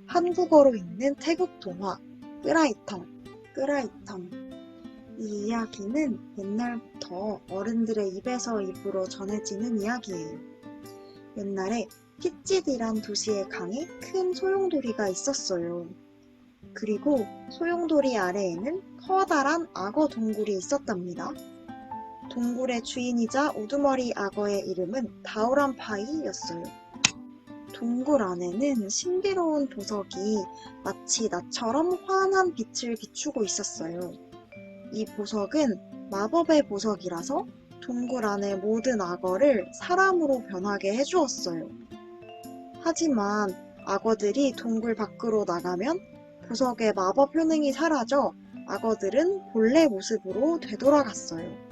한국어로 있는 태국 동화 끄라이텅. 이 이야기는 옛날부터 어른들의 입에서 입으로 전해지는 이야기예요. 옛날에 핏짓이란 도시의 강에 큰 소용돌이가 있었어요. 그리고 소용돌이 아래에는 커다란 악어 동굴이 있었답니다. 동굴의 주인이자 우두머리 악어의 이름은 다우란파이였어요. 동굴 안에는 신비로운 보석이 마치 나처럼 환한 빛을 비추고 있었어요. 이 보석은 마법의 보석이라서 동굴 안의 모든 악어를 사람으로 변하게 해주었어요. 하지만 악어들이 동굴 밖으로 나가면 보석의 마법 효능이 사라져 악어들은 본래 모습으로 되돌아갔어요.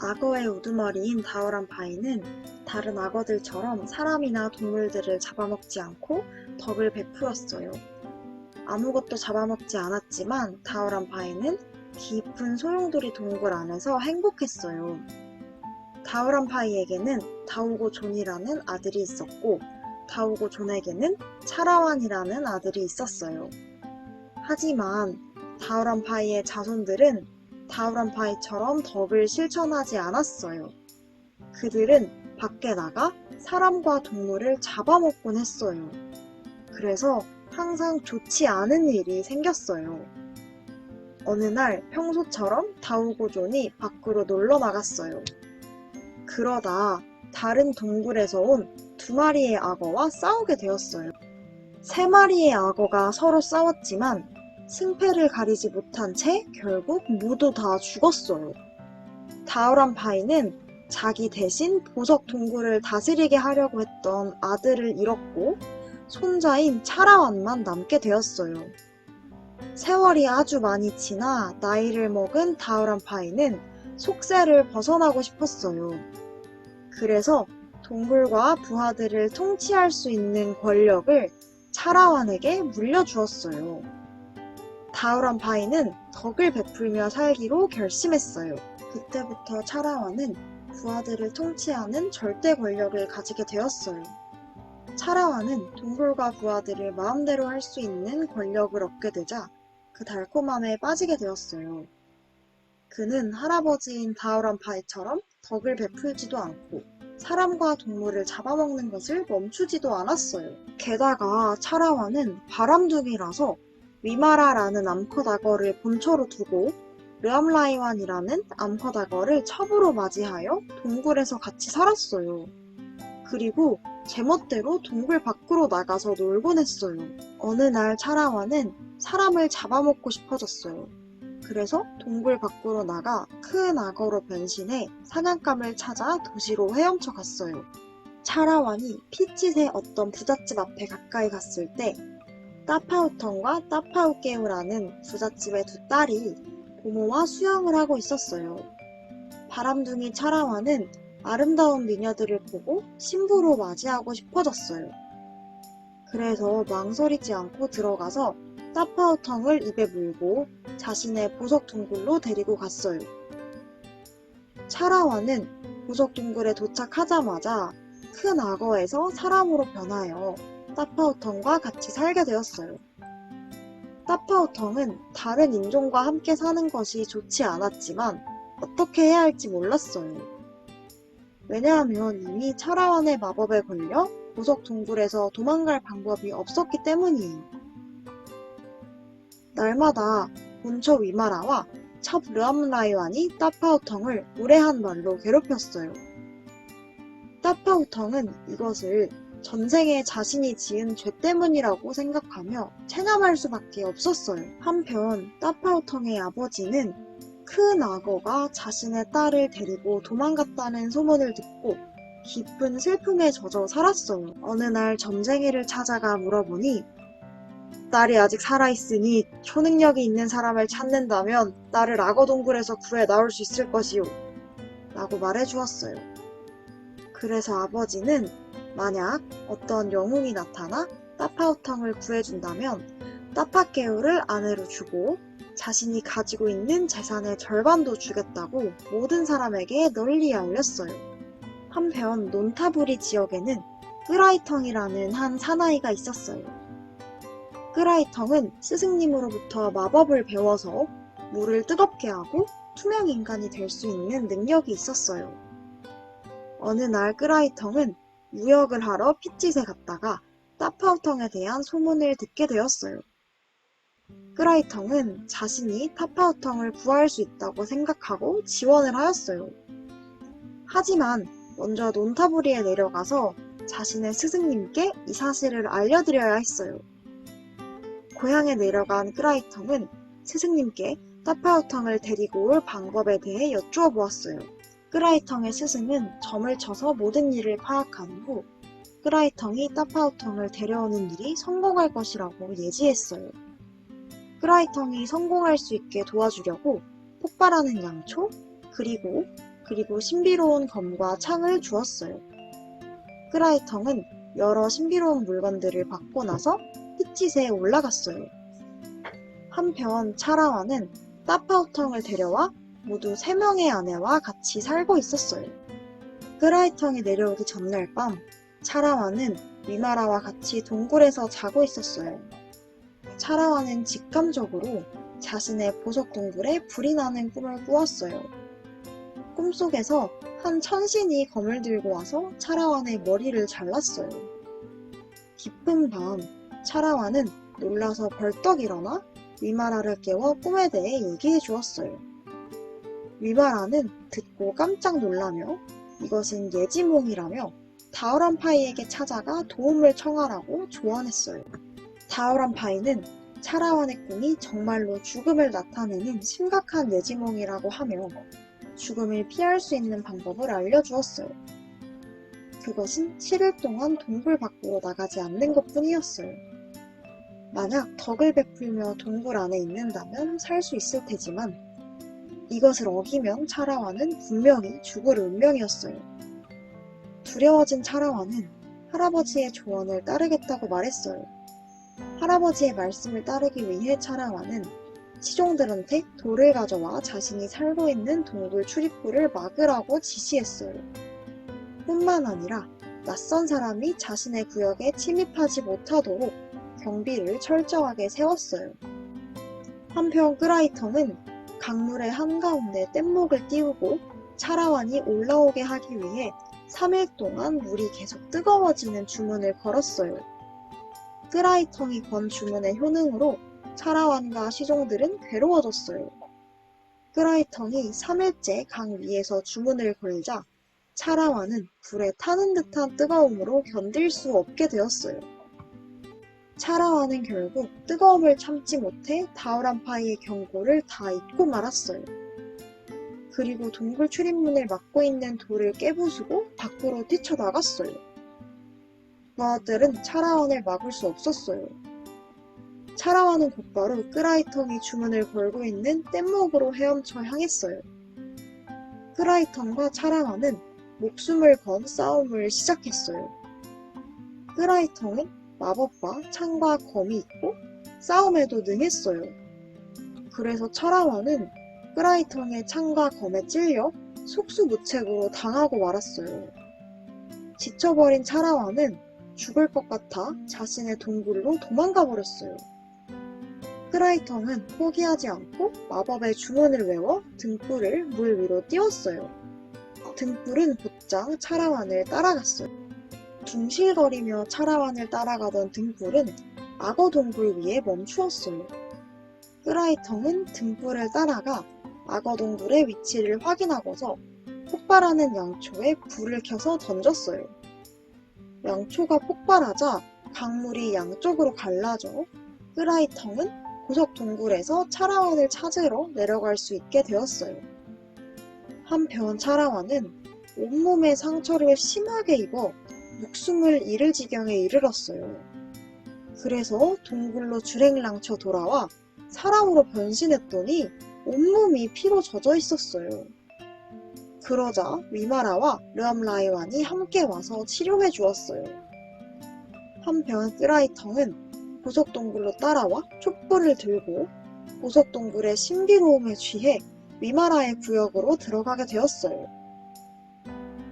악어의 우두머리인 다우란파이는 다른 악어들처럼 사람이나 동물들을 잡아먹지 않고 덕을 베풀었어요. 아무것도 잡아먹지 않았지만 다우란파이는 깊은 소용돌이 동굴 안에서 행복했어요. 다우란파이에게는 다우고 존이라는 아들이 있었고 다우고 존에게는 차라완이라는 아들이 있었어요. 하지만 다우란파이의 자손들은 다우란파이처럼 덕을 실천하지 않았어요. 그들은 밖에 나가 사람과 동물을 잡아먹곤 했어요. 그래서 항상 좋지 않은 일이 생겼어요. 어느 날 평소처럼 다우고 존이 밖으로 놀러 나갔어요. 그러다 다른 동굴에서 온 2마리의 악어와 싸우게 되었어요. 3마리의 악어가 서로 싸웠지만 승패를 가리지 못한 채 결국 모두 다 죽었어요. 다우란파이는 자기 대신 보석 동굴을 다스리게 하려고 했던 아들을 잃었고 손자인 차라완만 남게 되었어요. 세월이 아주 많이 지나 나이를 먹은 다우란파이는 속세를 벗어나고 싶었어요. 그래서 동굴과 부하들을 통치할 수 있는 권력을 차라완에게 물려주었어요. 다우란파이는 덕을 베풀며 살기로 결심했어요. 그때부터 차라완은 부하들을 통치하는 절대 권력을 가지게 되었어요. 차라완은 동굴과 부하들을 마음대로 할 수 있는 권력을 얻게 되자 그 달콤함에 빠지게 되었어요. 그는 할아버지인 다우란파이처럼 덕을 베풀지도 않고 사람과 동물을 잡아먹는 것을 멈추지도 않았어요. 게다가 차라완은 바람둥이라서 위마라라는 암컷 악어를 본처로 두고 르암라이완이라는 암컷 악어를 첩으로 맞이하여 동굴에서 같이 살았어요. 그리고 제멋대로 동굴 밖으로 나가서 놀곤 했어요. 어느 날 차라완은 사람을 잡아먹고 싶어졌어요. 그래서 동굴 밖으로 나가 큰 악어로 변신해 사냥감을 찾아 도시로 헤엄쳐 갔어요. 차라완이 핏짓의 어떤 부잣집 앞에 가까이 갔을 때 따파우텅과 따파우깨우라는 부잣집의 2딸이 고모와 수영을 하고 있었어요. 바람둥이 차라완은 아름다운 미녀들을 보고 신부로 맞이하고 싶어졌어요. 그래서 망설이지 않고 들어가서 따파우텅을 입에 물고 자신의 보석 동굴로 데리고 갔어요. 차라완은 보석 동굴에 도착하자마자 큰 악어에서 사람으로 변하여 따파우텅과 같이 살게 되었어요. 따파우텅은 다른 인종과 함께 사는 것이 좋지 않았지만 어떻게 해야 할지 몰랐어요. 왜냐하면 이미 차라완의 마법에 걸려 보석 동굴에서 도망갈 방법이 없었기 때문이에요. 날마다 본처 위마라와 첩 르암라이완이 따파우텅을 무례한 말로 괴롭혔어요. 따파우텅은 이것을 전생에 자신이 지은 죄 때문이라고 생각하며 체념할 수밖에 없었어요. 한편 따파우텅의 아버지는 큰 악어가 자신의 딸을 데리고 도망갔다는 소문을 듣고 깊은 슬픔에 젖어 살았어요. 어느 날 점쟁이를 찾아가 물어보니 딸이 아직 살아있으니 초능력이 있는 사람을 찾는다면 딸을 악어 동굴에서 구해 나올 수 있을 것이요 라고 말해주었어요. 그래서 아버지는 만약 어떤 영웅이 나타나 따파우텅을 구해준다면 따파깨우를 아내로 주고 자신이 가지고 있는 재산의 절반도 주겠다고 모든 사람에게 널리 알렸어요. 한편 논타부리 지역에는 끄라이텅이라는 한 사나이가 있었어요. 끄라이텅은 스승님으로부터 마법을 배워서 물을 뜨겁게 하고 투명 인간이 될 수 있는 능력이 있었어요. 어느 날 끄라이텅은 무역을 하러 핏짓에 갔다가 타파오텅에 대한 소문을 듣게 되었어요. 끄라이텅은 자신이 타파오텅을 구할 수 있다고 생각하고 지원을 하였어요. 하지만 먼저 논타부리에 내려가서 자신의 스승님께 이 사실을 알려드려야 했어요. 고향에 내려간 끄라이텅은 스승님께 타파오텅을 데리고 올 방법에 대해 여쭈어 보았어요. 끄라이텅의 스승은 점을 쳐서 모든 일을 파악한 후 끄라이텅이 타파오텅을 데려오는 일이 성공할 것이라고 예지했어요. 끄라이텅이 성공할 수 있게 도와주려고 폭발하는 양초, 그리고 신비로운 검과 창을 주었어요. 끄라이텅은 여러 신비로운 물건들을 받고 나서 핏짓에 올라갔어요. 한편 차라와는 타파오텅을 데려와 모두 3명의 아내와 같이 살고 있었어요. 끄라이텅이 내려오기 전날 밤, 차라와는 위마라와 같이 동굴에서 자고 있었어요. 차라와는 직감적으로 자신의 보석 동굴에 불이 나는 꿈을 꾸었어요. 꿈속에서 한 천신이 검을 들고 와서 차라와의 머리를 잘랐어요. 깊은 밤, 차라와는 놀라서 벌떡 일어나 위마라를 깨워 꿈에 대해 얘기해 주었어요. 위마라는 듣고 깜짝 놀라며 이것은 예지몽이라며 다우란파이에게 찾아가 도움을 청하라고 조언했어요. 다우란파이는 차라완의 꿈이 정말로 죽음을 나타내는 심각한 예지몽이라고 하며 죽음을 피할 수 있는 방법을 알려주었어요. 그것은 7일 동안 동굴 밖으로 나가지 않는 것뿐이었어요. 만약 덕을 베풀며 동굴 안에 있는다면 살 수 있을 테지만 이것을 어기면 차라와는 분명히 죽을 운명이었어요. 두려워진 차라와는 할아버지의 조언을 따르겠다고 말했어요. 할아버지의 말씀을 따르기 위해 차라와는 시종들한테 돌을 가져와 자신이 살고 있는 동굴 출입구를 막으라고 지시했어요. 뿐만 아니라 낯선 사람이 자신의 구역에 침입하지 못하도록 경비를 철저하게 세웠어요. 한편 끄라이텅은 강물의 한가운데 뗏목을 띄우고 차라완이 올라오게 하기 위해 3일 동안 물이 계속 뜨거워지는 주문을 걸었어요. 끄라이텅이 건 주문의 효능으로 차라완과 시종들은 괴로워졌어요. 끄라이텅이 3일째 강 위에서 주문을 걸자 차라완은 불에 타는 듯한 뜨거움으로 견딜 수 없게 되었어요. 차라완은 결국 뜨거움을 참지 못해 다우란파이의 경고를 다 잊고 말았어요. 그리고 동굴 출입문을 막고 있는 돌을 깨부수고 밖으로 뛰쳐나갔어요. 부하들은 차라완을 막을 수 없었어요. 차라완은 곧바로 끄라이텅이 주문을 걸고 있는 뗏목으로 헤엄쳐 향했어요. 끄라이텅과 차라완은 목숨을 건 싸움을 시작했어요. 끄라이텅은 마법과 창과 검이 있고 싸움에도 능했어요. 그래서 차라완은 끄라이텅의 창과 검에 찔려 속수무책으로 당하고 말았어요. 지쳐버린 차라완은 죽을 것 같아 자신의 동굴로 도망가 버렸어요. 끄라이텅은 포기하지 않고 마법의 주문을 외워 등불을 물 위로 띄웠어요. 등불은 곧장 차라완을 따라갔어요. 둥실거리며 차라완을 따라가던 등불은 악어 동굴 위에 멈추었어요. 끄라이텅은 등불을 따라가 악어 동굴의 위치를 확인하고서 폭발하는 양초에 불을 켜서 던졌어요. 양초가 폭발하자 강물이 양쪽으로 갈라져 끄라이텅은 보석 동굴에서 차라완을 찾으러 내려갈 수 있게 되었어요. 한편 차라완은 온몸에 상처를 심하게 입어 목숨을 잃을 지경에 이르렀어요. 그래서 동굴로 주랭랑쳐 돌아와 사람으로 변신했더니 온몸이 피로 젖어 있었어요. 그러자 위마라와 르암라이완이 함께 와서 치료해 주었어요. 한편 끄라이텅은 보석 동굴로 따라와 촛불을 들고 보석 동굴의 신비로움에 취해 위마라의 구역으로 들어가게 되었어요.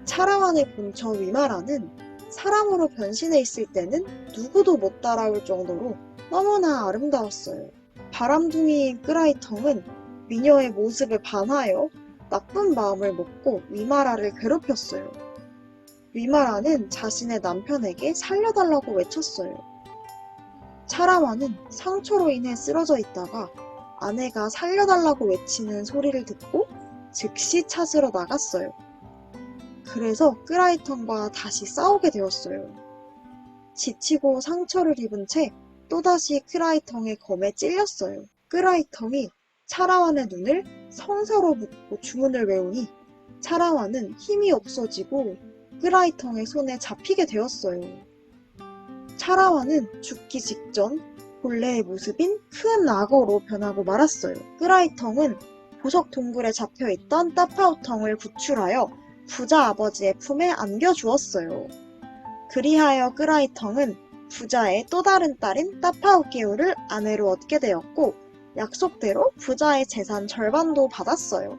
차라완의 본처 위마라는 사람으로 변신해 있을 때는 누구도 못 따라올 정도로 너무나 아름다웠어요. 바람둥이인 끄라이텅은 미녀의 모습에 반하여 나쁜 마음을 먹고 위마라를 괴롭혔어요. 위마라는 자신의 남편에게 살려달라고 외쳤어요. 차라와는 상처로 인해 쓰러져 있다가 아내가 살려달라고 외치는 소리를 듣고 즉시 찾으러 나갔어요. 그래서 끄라이텅과 다시 싸우게 되었어요. 지치고 상처를 입은 채 또다시 끄라이텅의 검에 찔렸어요. 끄라이텅이 차라완의 눈을 성서로 묶고 주문을 외우니 차라완은 힘이 없어지고 끄라이텅의 손에 잡히게 되었어요. 차라완은 죽기 직전 본래의 모습인 큰 악어로 변하고 말았어요. 끄라이텅은 보석 동굴에 잡혀있던 따파오텅을 구출하여 부자 아버지의 품에 안겨주었어요. 그리하여 끄라이텅은 부자의 또 다른 딸인 따파오깨우를 아내로 얻게 되었고 약속대로 부자의 재산 절반도 받았어요.